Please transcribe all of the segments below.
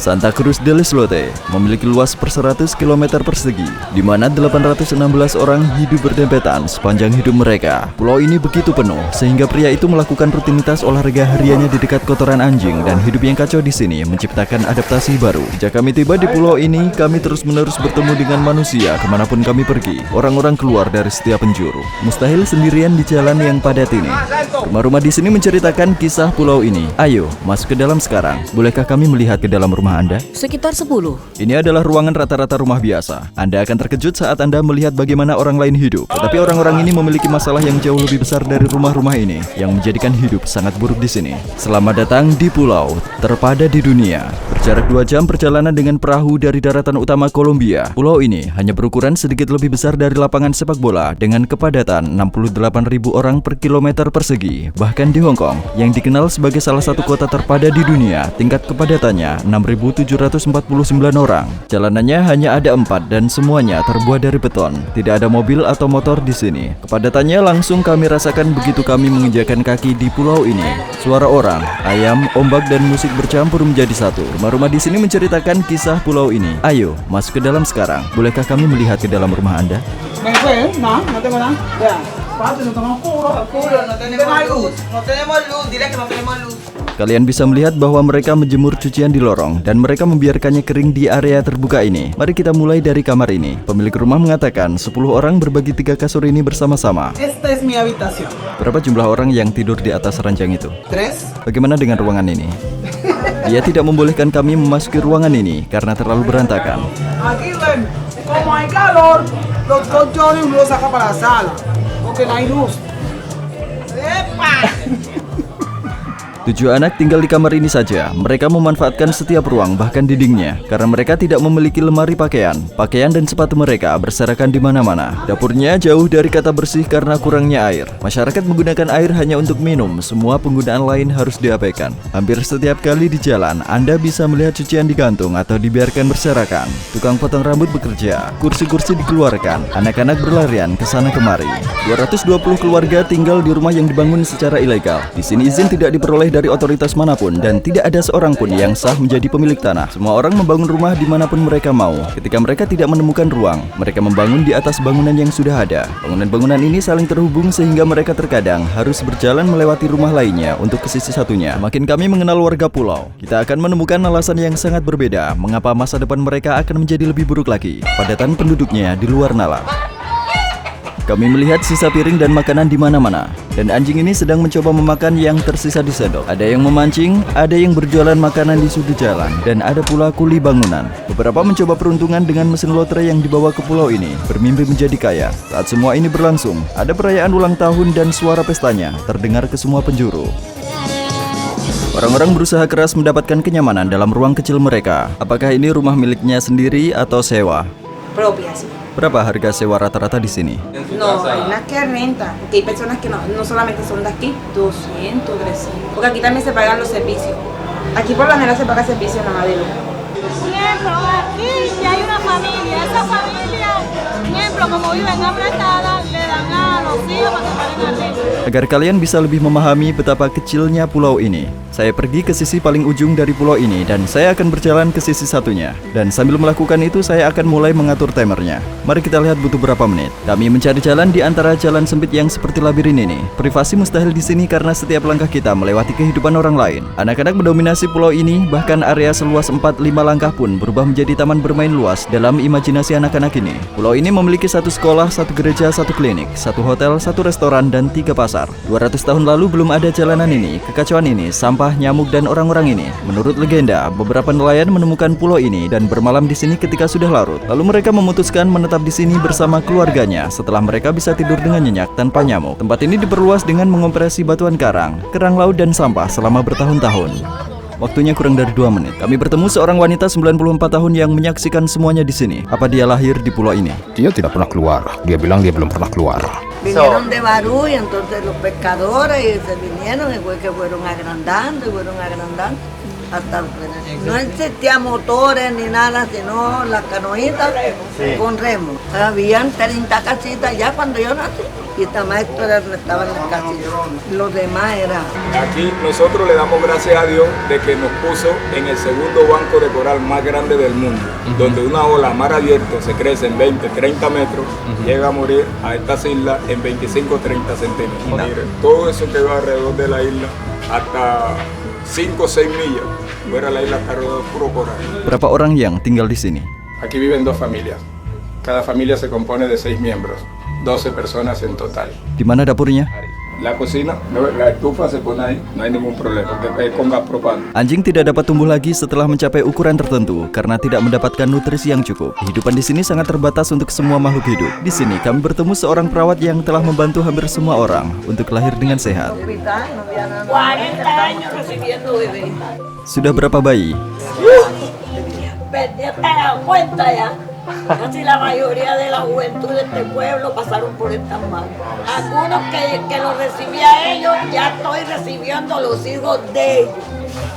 Santa Cruz del Islote memiliki luas per 100 km persegi, di mana 816 orang hidup berdempetan sepanjang hidup mereka. Pulau ini begitu penuh, sehingga pria itu melakukan rutinitas olahraga hariannya di dekat kotoran anjing, dan hidup yang kacau di sini menciptakan adaptasi baru. Sejak kami tiba di pulau ini, kami terus-menerus bertemu dengan manusia kemanapun kami pergi. Orang-orang keluar dari setiap penjuru, mustahil sendirian di jalan yang padat ini. Rumah-rumah di sini menceritakan kisah pulau ini. Ayo, masuk ke dalam sekarang. Bolehkah kami melihat ke dalam rumah Anda? Sekitar 10. Ini adalah ruangan rata-rata rumah biasa. Anda akan terkejut saat Anda melihat bagaimana orang lain hidup. Tetapi orang-orang ini memiliki masalah yang jauh lebih besar dari rumah-rumah ini, yang menjadikan hidup sangat buruk di sini. Selamat datang di pulau terpadat di dunia. Berjarak 2 jam perjalanan dengan perahu dari daratan utama Kolombia. Pulau ini hanya berukuran sedikit lebih besar dari lapangan sepak bola dengan kepadatan 68.000 orang per kilometer persegi. Bahkan di Hong Kong, yang dikenal sebagai salah satu kota terpadat di dunia, tingkat kepadatannya 6.749 orang. Jalanannya hanya ada 4 dan semuanya terbuat dari beton. Tidak ada mobil atau motor di sini. Kepadatannya langsung kami rasakan begitu kami menginjakan kaki di pulau ini. Suara orang, ayam, ombak, dan musik bercampur menjadi satu. Rumah-rumah di sini menceritakan kisah pulau ini. Ayo, masuk ke dalam sekarang. Bolehkah kami melihat ke dalam rumah Anda? No tengo nada. Vea, padre, no tenemos curo, no tenemos luz, dile que no tenemos luz. Kalian bisa melihat bahwa mereka menjemur cucian di lorong dan mereka membiarkannya kering di area terbuka ini. Mari kita mulai dari kamar ini. Pemilik rumah mengatakan 10 orang berbagi 3 kasur ini bersama-sama. Esta es mi habitación. Berapa jumlah orang yang tidur di atas ranjang itu? 3. Bagaimana dengan ruangan ini? Dia tidak membolehkan kami memasuki ruangan ini karena terlalu berantakan. Aquí ven, como hay calor, los colchones uno los saca para la sala, porque no hay luz. ¡Epa! 7 anak tinggal di kamar ini saja. Mereka memanfaatkan setiap ruang, bahkan dindingnya, karena mereka tidak memiliki lemari pakaian. Pakaian dan sepatu mereka berserakan di mana-mana. Dapurnya jauh dari kata bersih karena kurangnya air. Masyarakat menggunakan air hanya untuk minum. Semua penggunaan lain harus diabaikan. Hampir setiap kali di jalan, Anda bisa melihat cucian digantung atau dibiarkan berserakan. Tukang potong rambut bekerja. Kursi-kursi dikeluarkan. Anak-anak berlarian ke sana kemari. 220 keluarga tinggal di rumah yang dibangun secara ilegal. Di sini izin tidak diperoleh dari otoritas manapun dan tidak ada seorang pun yang sah menjadi pemilik tanah. Semua orang membangun rumah dimanapun mereka mau. Ketika mereka tidak menemukan ruang, mereka membangun di atas bangunan yang sudah ada. Bangunan-bangunan ini saling terhubung sehingga mereka terkadang harus berjalan melewati rumah lainnya untuk ke sisi satunya. Makin kami mengenal warga pulau, kita akan menemukan alasan yang sangat berbeda mengapa masa depan mereka akan menjadi lebih buruk lagi. Padatan penduduknya di luar nalar. Kami melihat sisa piring dan makanan di mana-mana, dan anjing ini sedang mencoba memakan yang tersisa di sendok. Ada yang memancing, ada yang berjualan makanan di sudut jalan, dan ada pula kuli bangunan. Beberapa mencoba peruntungan dengan mesin lotre yang dibawa ke pulau ini, bermimpi menjadi kaya. Saat semua ini berlangsung, ada perayaan ulang tahun dan suara pestanya terdengar ke semua penjuru. Orang-orang berusaha keras mendapatkan kenyamanan dalam ruang kecil mereka. Apakah ini rumah miliknya sendiri atau sewa? Propia, sí. Berapa harga sewa rata-rata di sini? No, hay unas que renta, porque hay personas que no solamente son de aquí, 200, 300. Porque aquí también se pagan los servicios. Aquí por lo general se paga servicio nada más de luz. Ejemplo, aquí si hay una familia, esa familia, ejemplo, como viven apretada, le dan a los hijos para que paguen arriba. Agar kalian bisa lebih memahami betapa kecilnya pulau ini, saya pergi ke sisi paling ujung dari pulau ini dan saya akan berjalan ke sisi satunya. Dan sambil melakukan itu, saya akan mulai mengatur timernya. Mari kita lihat butuh berapa menit. Kami mencari jalan di antara jalan sempit yang seperti labirin ini. Privasi mustahil di sini karena setiap langkah kita melewati kehidupan orang lain. Anak-anak mendominasi pulau ini, bahkan area seluas 4-5 langkah pun berubah menjadi taman bermain luas dalam imajinasi anak-anak ini. Pulau ini memiliki 1 sekolah, 1 gereja, 1 klinik, 1 hotel, 1 restoran, dan 3 pasar. 200 tahun lalu belum ada jalanan ini, kekacauan ini, sampah, nyamuk, dan orang-orang ini. Menurut legenda, beberapa nelayan menemukan pulau ini dan bermalam di sini ketika sudah larut. Lalu mereka memutuskan menetap di sini bersama keluarganya setelah mereka bisa tidur dengan nyenyak tanpa nyamuk. Tempat ini diperluas dengan mengompresi batuan karang, kerang laut, dan sampah selama bertahun-tahun. Waktunya kurang dari 2 menit. Kami bertemu seorang wanita 94 tahun yang menyaksikan semuanya di sini. Apa dia lahir di pulau ini? Dia tidak pernah keluar. Dia bilang dia belum pernah keluar. Vinieron de Barú y entonces los pescadores y se vinieron y fue que fueron agrandando y fueron agrandando. hasta el frente. No existía motores ni nada, sino las canoitas con remo. Habían 30 casitas ya cuando yo nací. Y más esto estaban las casitas. Los demás eran. Aquí nosotros le damos gracias a Dios de que nos puso en el segundo banco de coral más grande del mundo, donde una ola a mar abierto se crece en 20, 30 metros, llega a morir a estas islas en 25, 30 centímetros. Todo eso que va alrededor de la isla, hasta 5 o 6 millas, fuera la isla está rodeada de puro coral. Berapa orang yang tinggal di sini? Aquí viven 2 familias. Cada familia se compone de 6 miembros, 12 personas en total. Di mana dapurnya? La cocina, la estufa se pone ahí, no hay ningún problema, porque es con gas propano. Anjing tidak dapat tumbuh lagi setelah mencapai ukuran tertentu karena tidak mendapatkan nutrisi yang cukup. Kehidupan di sini sangat terbatas untuk semua makhluk hidup. Di sini kami bertemu seorang perawat yang telah membantu hampir semua orang untuk lahir dengan sehat. 40 años recibiendo bebés. Sudah berapa bayi? Ya te das cuenta ya. Casi la mayoría de la juventud de este pueblo pasaron por estas manos. Algunos que los recibía ellos, ya estoy recibiendo los hijos de ellos.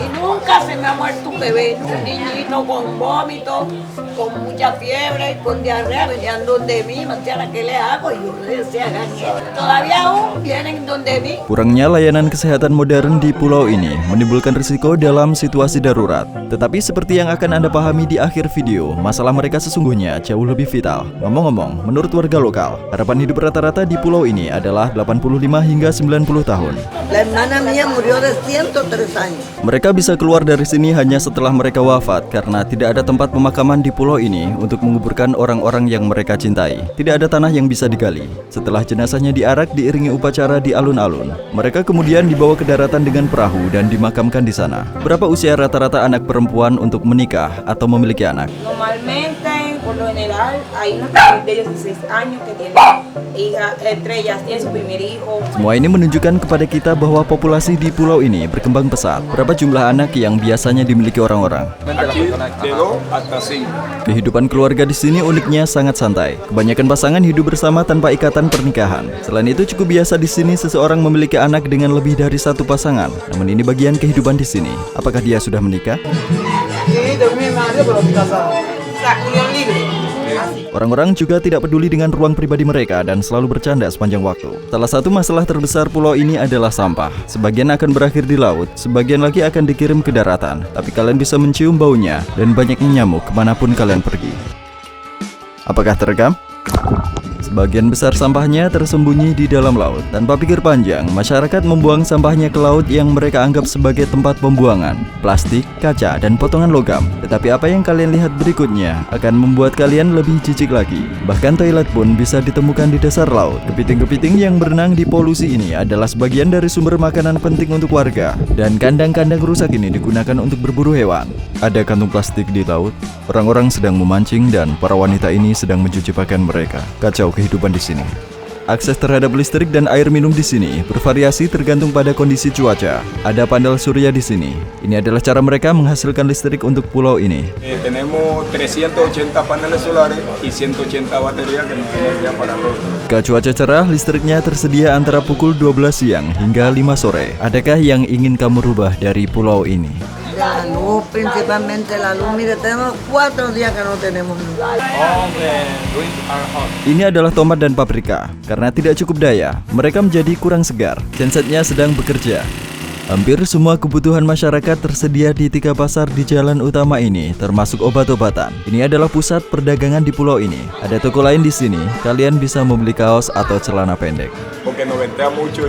Y nunca se me ha muerto un bebé, un niñito con vómito, con mucha fiebre, con diarrea, venían donde mí, Mantiana, ¿qué le hago? Y yo le decía, todavía aún vienen donde mí. Kurangnya layanan kesehatan modern di pulau ini menimbulkan risiko dalam situasi darurat. Tetapi seperti yang akan Anda pahami di akhir video, masalah mereka sesungguhnya jauh lebih vital. Ngomong-ngomong, menurut warga lokal, harapan hidup rata-rata di pulau ini adalah 85 hingga 90 tahun. La hermana mía murió de 103 años. Mereka bisa keluar dari sini hanya setelah mereka wafat karena tidak ada tempat pemakaman di pulau ini untuk menguburkan orang-orang yang mereka cintai. Tidak ada tanah yang bisa digali. Setelah jenazahnya diarak diiringi upacara di alun-alun, mereka kemudian dibawa ke daratan dengan perahu dan dimakamkan di sana. Berapa usia rata-rata anak perempuan untuk menikah atau memiliki anak? Normalmente, por lo general, hay unos de 16 años que tienen hija, entre ellas tienen su primer hijo. Semua ini menunjukkan kepada kita bahwa populasi di pulau ini berkembang pesat. Berapa jumlah anak yang biasanya dimiliki orang-orang? Aquí de 2 hasta 5. Kehidupan keluarga di sini uniknya sangat santai. Kebanyakan pasangan hidup bersama tanpa ikatan pernikahan. Selain itu cukup biasa di sini seseorang memiliki anak dengan lebih dari satu pasangan. Namun ini bagian kehidupan di sini. Apakah dia sudah menikah? Orang-orang juga tidak peduli dengan ruang pribadi mereka dan selalu bercanda sepanjang waktu. Salah satu masalah terbesar pulau ini adalah sampah. Sebagian akan berakhir di laut, sebagian lagi akan dikirim ke daratan. Tapi kalian bisa mencium baunya dan banyaknya nyamuk kemanapun kalian pergi. Apakah terekam? Sebagian besar sampahnya tersembunyi di dalam laut. Tanpa pikir panjang, masyarakat membuang sampahnya ke laut yang mereka anggap sebagai tempat pembuangan plastik, kaca, dan potongan logam. Tetapi apa yang kalian lihat berikutnya akan membuat kalian lebih jijik lagi. Bahkan toilet pun bisa ditemukan di dasar laut. Kepiting-kepiting yang berenang di polusi ini adalah sebagian dari sumber makanan penting untuk warga. Dan kandang-kandang rusak ini digunakan untuk berburu hewan. Ada kantung plastik di laut. Orang-orang sedang memancing dan para wanita ini sedang mencuci pakaian mereka. Kacau kehidupan di sini. Akses terhadap listrik dan air minum di sini bervariasi tergantung pada kondisi cuaca. Ada panel surya di sini. Ini adalah cara mereka menghasilkan listrik untuk pulau ini. Tenemos 380 paneles solares y 180 baterías que nos energía para todo. Jika cuaca cerah, listriknya tersedia antara pukul 12 siang hingga 5 sore. Adakah yang ingin kamu rubah dari pulau ini? La luz, principalmente la luz. Mire, tenemos 4 días que no tenemos luz. Ini adalah tomat dan paprika. Karena tidak cukup daya, mereka menjadi kurang segar. Gensetnya sedang bekerja. Hampir semua kebutuhan masyarakat tersedia di 3 pasar di jalan utama ini, termasuk obat-obatan. Ini adalah pusat perdagangan di pulau ini. Ada toko lain di sini, kalian bisa membeli kaos atau celana pendek. Porque nos ventea mucho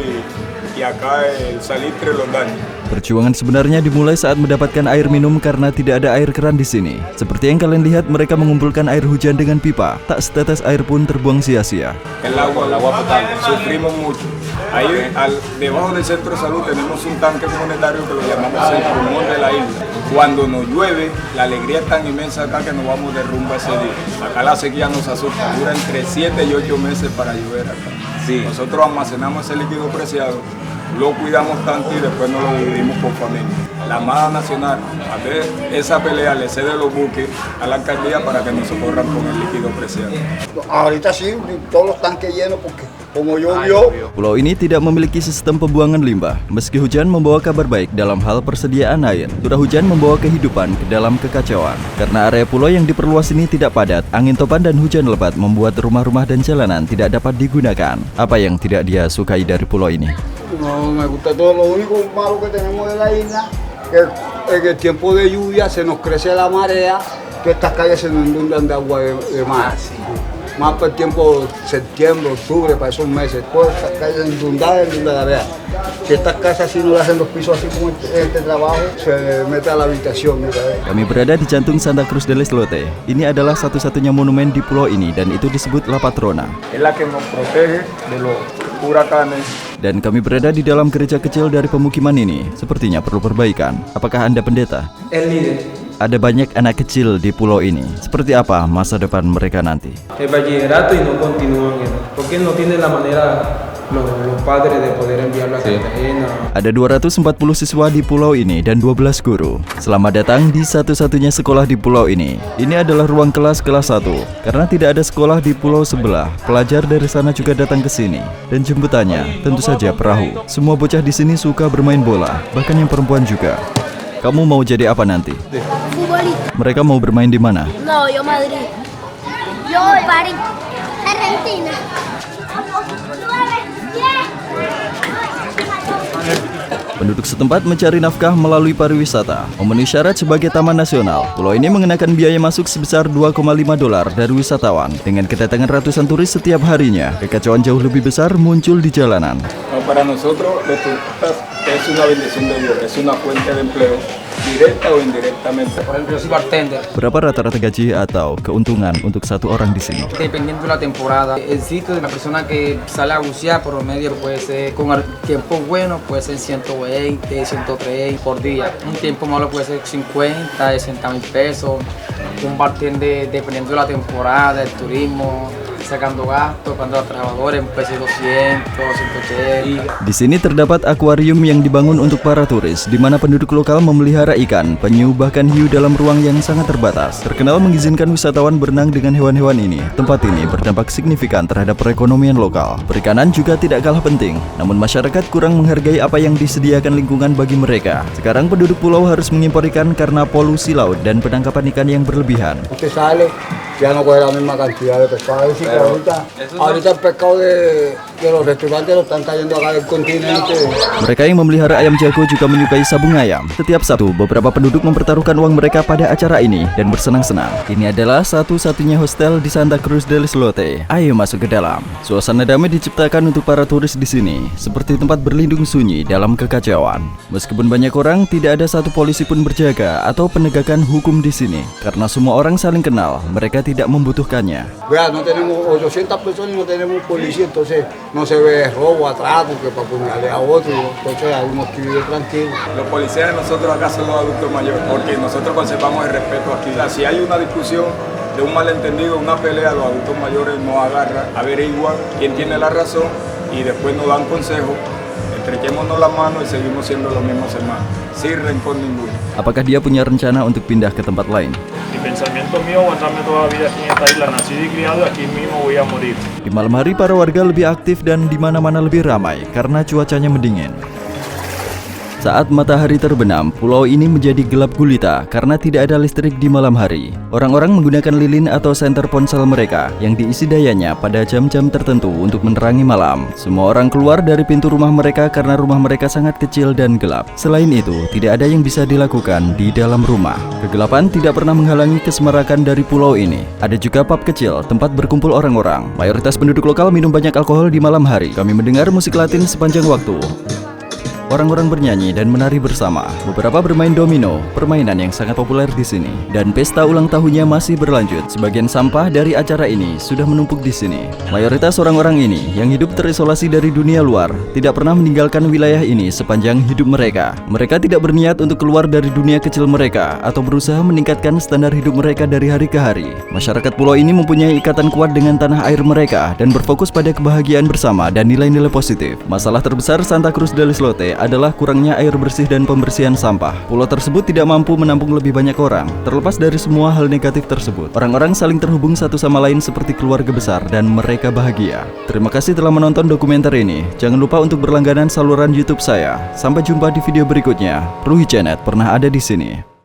y acá el salitre los daña. Perjuangan sebenarnya dimulai saat mendapatkan air minum karena tidak ada air keran di sini. Seperti yang kalian lihat, mereka mengumpulkan air hujan dengan pipa. Tak setetes air pun terbuang sia-sia. El agua potable, sufrimos mucho. Ahí, debajo del centro de salud tenemos un tanque comunitario que lo llamamos el pulmón de la isla. Cuando nos llueve, la alegría es tan inmensa acá que nos vamos de rumba ese día. Acá la sequía nos asusta, dura entre 7 y 8 meses para llover acá. Sí. Nosotros almacenamos ese líquido preciado lo cuidamos tanto y después nos lo dividimos por familia. La Armada Nacional, a ver, esa pelea le cede los buques a la alcaldía para que nos socorran con el líquido preciado. Ahorita sí, todos los tanques llenos porque como llovió. Pulau ini tidak memiliki sistem pembuangan limbah. Meski hujan membawa kabar baik dalam hal persediaan air, curah hujan membawa kehidupan ke dalam kekacauan. Karena area pulau yang diperluas ini tidak padat, angin topan dan hujan lebat membuat rumah-rumah dan jalanan tidak dapat digunakan. Apa yang tidak dia sukai dari pulau ini? No me gusta todo, lo único malo que tenemos de la isla que en el tiempo de lluvia se nos crece la marea, que estas calles se nos inundan de agua de mar. Más por el tiempo septiembre, octubre, para esos meses, todas estas calles inundadas, vean. Si estas casas así no le hacen los pisos así como este trabajo, se mete a la habitación. Kami berada di jantung Santa Cruz del Islote. Ini adalah satu-satunya monumen di pulau ini dan itu disebut La Patrona. Es la que nos protege de los huracanes. Dan kami berada di dalam gereja kecil dari pemukiman ini. Sepertinya perlu perbaikan. Apakah Anda pendeta? El líder. Ada banyak anak kecil di pulau ini. Seperti apa masa depan mereka nanti? El bachillerato y no continúan, porque no tiene la manera los padres de poder enviarlo a Cartagena. Ada 240 siswa di pulau ini dan 12 guru. Selamat datang di satu-satunya sekolah di pulau ini. Ini adalah ruang kelas 1. Karena tidak ada sekolah di pulau sebelah, pelajar dari sana juga datang ke sini. Dan jemputannya tentu saja perahu. Semua bocah di sini suka bermain bola, bahkan yang perempuan juga. Kamu mau jadi apa nanti? Futbolista. Mereka mau bermain di mana? No, yo Madrid. Yo París. Argentina. Penduduk setempat mencari nafkah melalui pariwisata. Memenuhi syarat sebagai taman nasional, pulau ini mengenakan biaya masuk sebesar $2,5 dari wisatawan. Dengan kedatangan ratusan turis setiap harinya, kekacauan jauh lebih besar muncul di jalanan. Para nosotros los turistas es una bendición de Dios, es una fuente de empleo, directa o indirectamente. Por ejemplo, yo soy bartender. Berapa rata-rata gaji atau keuntungan untuk satu orang di sini? Dependiendo de la temporada, el sitio de la persona que sale a bucear por promedio puede ser, con el tiempo bueno, puede ser 120, 130 por día. Un tiempo malo puede ser 50, 60 mil pesos. Un bartender, dependiendo de la temporada, el turismo, sacando gastos, cuando los trabajadores puede ser 200, 180. Di sini terdapat akuarium yang dibangun untuk para turis, di mana penduduk lokal memelihara ikan, penyu, bahkan hiu dalam ruang yang sangat terbatas. Terkenal mengizinkan wisatawan berenang dengan hewan-hewan ini. Tempat ini berdampak signifikan terhadap perekonomian lokal. Perikanan juga tidak kalah penting, namun masyarakat kurang menghargai apa yang disediakan lingkungan bagi mereka. Sekarang penduduk pulau harus mengimpor ikan karena polusi laut dan penangkapan ikan yang berlebihan. Usted sale, ya no coge la misma cantidad de pescado. Ahorita el pescado de los restaurantes lo están trayendo acá del continente. Mereka yang memelihara ayam jago juga menyukai sabung ayam. Setiap Sabtu, beberapa penduduk mempertaruhkan uang mereka pada acara ini dan bersenang-senang. Ini adalah satu-satunya hostel di Santa Cruz del Islote. Ayo masuk ke dalam. Suasana damai diciptakan untuk para turis di sini, seperti tempat berlindung sunyi dalam kekacauan. Meskipun banyak orang, tidak ada satu polisi pun berjaga atau penegakan hukum di sini. Karena semua orang saling kenal, mereka tidak membutuhkannya. Vea, no tenemos 800 personas y no tenemos policía, entonces no se ve robo, atraco, que para apuñalar a otro, entonces hay unos que viven tranquilos. Los policías de nosotros acá son los adultos mayores, porque nosotros conservamos el respeto aquí. O sea, si hay una discusión de un malentendido, una pelea, los adultos mayores nos agarran, averiguan quién tiene la razón y después nos dan consejos. Estrechémonos las manos y seguimos siendo los mismos hermanos, sin rencor ninguno. Apakah dia punya rencana untuk pindah ke tempat lain? Mi pensamiento mío aguantarme toda la vida aquí en esta isla, nacido y criado, aquí mismo voy a morir. Di malam hari para warga lebih aktif dan di mana-mana lebih ramai karena cuacanya mendingin. Saat matahari terbenam, pulau ini menjadi gelap gulita karena tidak ada listrik di malam hari. Orang-orang menggunakan lilin atau senter ponsel mereka yang diisi dayanya pada jam-jam tertentu untuk menerangi malam. Semua orang keluar dari pintu rumah mereka karena rumah mereka sangat kecil dan gelap. Selain itu, tidak ada yang bisa dilakukan di dalam rumah. Kegelapan tidak pernah menghalangi kesemarakan dari pulau ini. Ada juga pub kecil, tempat berkumpul orang-orang. Mayoritas penduduk lokal minum banyak alkohol di malam hari. Kami mendengar musik Latin sepanjang waktu. Orang-orang bernyanyi dan menari bersama. Beberapa bermain domino, permainan yang sangat populer di sini. Dan pesta ulang tahunnya masih berlanjut. Sebagian sampah dari acara ini sudah menumpuk di sini. Mayoritas orang-orang ini yang hidup terisolasi dari dunia luar tidak pernah meninggalkan wilayah ini sepanjang hidup mereka. Mereka tidak berniat untuk keluar dari dunia kecil mereka atau berusaha meningkatkan standar hidup mereka dari hari ke hari. Masyarakat pulau ini mempunyai ikatan kuat dengan tanah air mereka dan berfokus pada kebahagiaan bersama dan nilai-nilai positif. Masalah terbesar Santa Cruz del Islote adalah kurangnya air bersih dan pembersihan sampah. Pulau tersebut tidak mampu menampung lebih banyak orang. Terlepas dari semua hal negatif tersebut, orang-orang saling terhubung satu sama lain seperti keluarga besar dan mereka bahagia. Terima kasih telah menonton dokumenter ini. Jangan lupa untuk berlangganan saluran YouTube saya. Sampai jumpa di video berikutnya. Ruhi Janet pernah ada di sini.